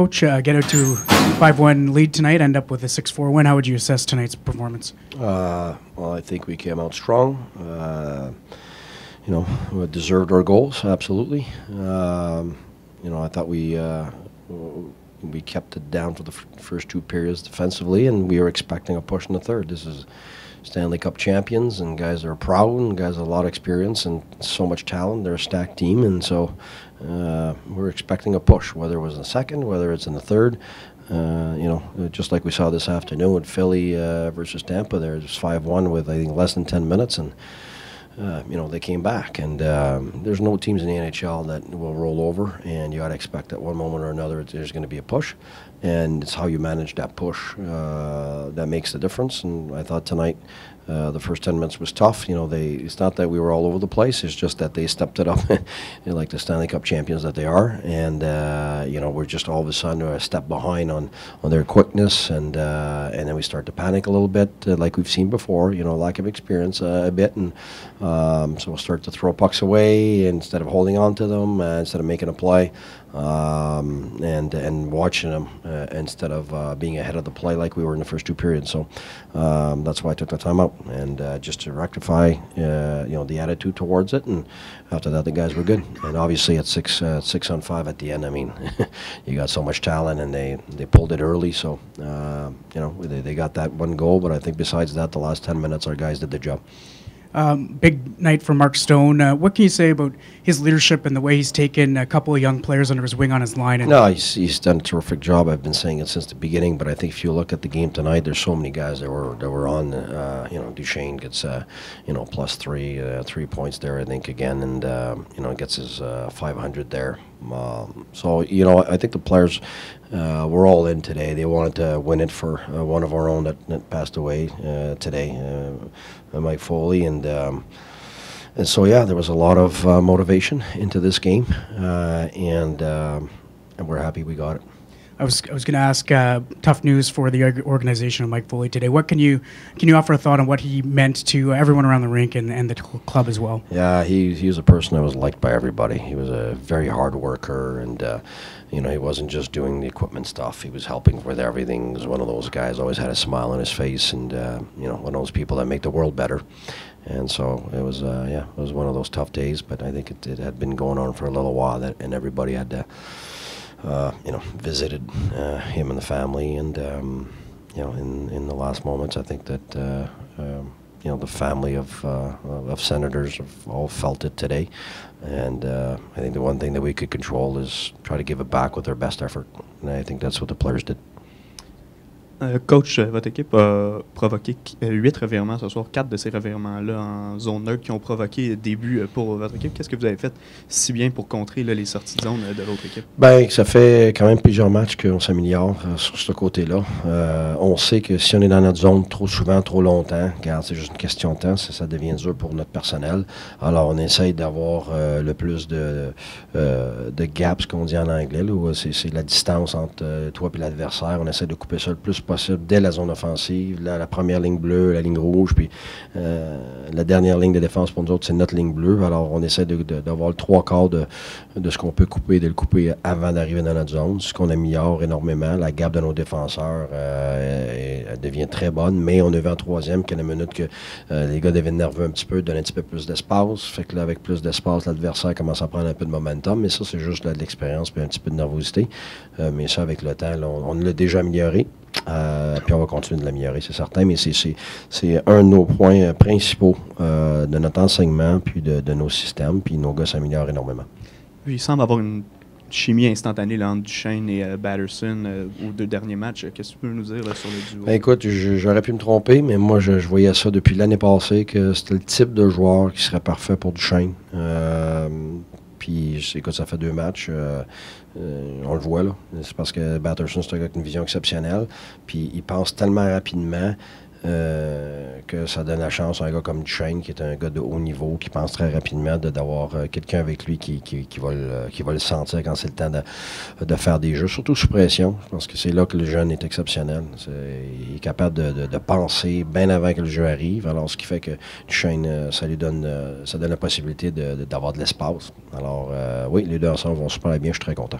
Coach, get out to 5-1 lead tonight, end up with a 6-4 win. How would you assess tonight's performance? Well, I think we came out strong. We deserved our goals, absolutely. I thought we kept it down for the first two periods defensively, and we were expecting a push in the third. This is Stanley Cup champions, and guys are proud, and guys have a lot of experience and so much talent. They're a stacked team, and so we're expecting a push, whether it was in the second, whether it's in the third. Just like we saw this afternoon with Philly versus Tampa, there's 5-1 with, I think, less than 10 minutes, and they came back. And there's no teams in the NHL that will roll over, and you got to expect at one moment or another there's going to be a push, and it's how you manage that push that makes the difference. And I thought tonight the first 10 minutes was tough. It's not that we were all over the place. It's just that they stepped it up, like the Stanley Cup champions that they are. And we're just all of a sudden a step behind on their quickness, and then we start to panic a little bit, like we've seen before. Lack of experience a bit, and so we'll start to throw pucks away instead of holding on to them, instead of making a play, and watching them instead of being ahead of the play like we were in the first two periods. So that's why I took the time out, and just to rectify the attitude towards it. And after that, the guys were good. And obviously at 6-on-5 at the end, I mean, you got so much talent, and they pulled it early. So they got that one goal, but I think besides that, the last 10 minutes, our guys did the job. Big night for Mark Stone. What can you say about his leadership and the way he's taken a couple of young players under his wing on his line? No, he's done a terrific job. I've been saying it since the beginning, but I think if you look at the game tonight, there's so many guys that were on. Duchesne gets plus 3 points there, I think, again, and gets his 500 there. I think the players were all in today. They wanted to win it for one of our own that passed away today, Mike Foley, and so there was a lot of motivation into this game, and we're happy we got it. I was going to ask, tough news for the organization of Mike Foley today. What can you offer a thought on what he meant to everyone around the rink and the club as well? Yeah, he was a person that was liked by everybody. He was a very hard worker, and he wasn't just doing the equipment stuff. He was helping with everything. He was one of those guys, always had a smile on his face, and one of those people that make the world better. And so it was one of those tough days. But I think it had been going on for a little while, and everybody had to. Visited him and the family, and in the last moments, I think that the family of senators have all felt it today, and I think the one thing that we could control is try to give it back with our best effort, and I think that's what the players did. Coach, votre équipe a provoqué 8 revirements ce soir, 4 de ces revirements-là en zone neutre qui ont provoqué des buts pour votre équipe. Qu'est-ce que vous avez fait si bien pour contrer les sorties de zone de l'autre équipe? Bien, ça fait quand même plusieurs matchs qu'on s'améliore sur ce côté-là. On sait que si on est dans notre zone trop souvent, trop longtemps, regarde, c'est juste une question de temps, ça devient dur pour notre personnel. Alors, on essaye d'avoir le plus de gaps, qu'on dit en anglais, là, où c'est la distance entre toi et l'adversaire. On essaie de couper ça le plus possible dès la zone offensive, la première ligne bleue, la ligne rouge, puis la dernière ligne de défense pour nous autres, c'est notre ligne bleue. Alors, on essaie d'avoir le 3/4 de ce qu'on peut couper, de le couper avant d'arriver dans notre zone, ce qu'on améliore énormément. La gap de nos défenseurs elle devient très bonne, mais on est vu en troisième, qu'il y a une minute que les gars deviennent nerveux un petit peu, donnent un petit peu plus d'espace. Fait que là, avec plus d'espace, l'adversaire commence à prendre un peu de momentum, mais ça, c'est juste là, de l'expérience puis un petit peu de nervosité. Mais ça, avec le temps, là, on l'a déjà amélioré. Puis on va continuer de l'améliorer, c'est certain, mais c'est un de nos points principaux de notre enseignement, puis de nos systèmes, puis nos gars s'améliorent énormément. Il semble avoir une chimie instantanée là, entre Duchesne et Batterson aux 2 derniers matchs. Qu'est-ce que tu peux nous dire là, sur le duo? Ben, écoute, j'aurais pu me tromper, mais moi, je voyais ça depuis l'année passée, que c'était le type de joueur qui serait parfait pour Duchesne. Puis, écoute, ça fait 2 matchs. On le voit, là. C'est parce que Batterson, c'est un gars avec une vision exceptionnelle. Puis, il pense tellement rapidement que ça donne la chance à un gars comme Duchesne, qui est un gars de haut niveau, qui pense très rapidement, d'avoir quelqu'un avec lui qui va le sentir quand c'est le temps de faire des jeux, surtout sous pression. Je pense que c'est là que le jeune est exceptionnel. Il est capable de penser bien avant que le jeu arrive. Alors, ce qui fait que Duchesne, ça donne la possibilité d'avoir de l'espace. Alors, oui, les deux ensemble vont super bien. Je suis très content.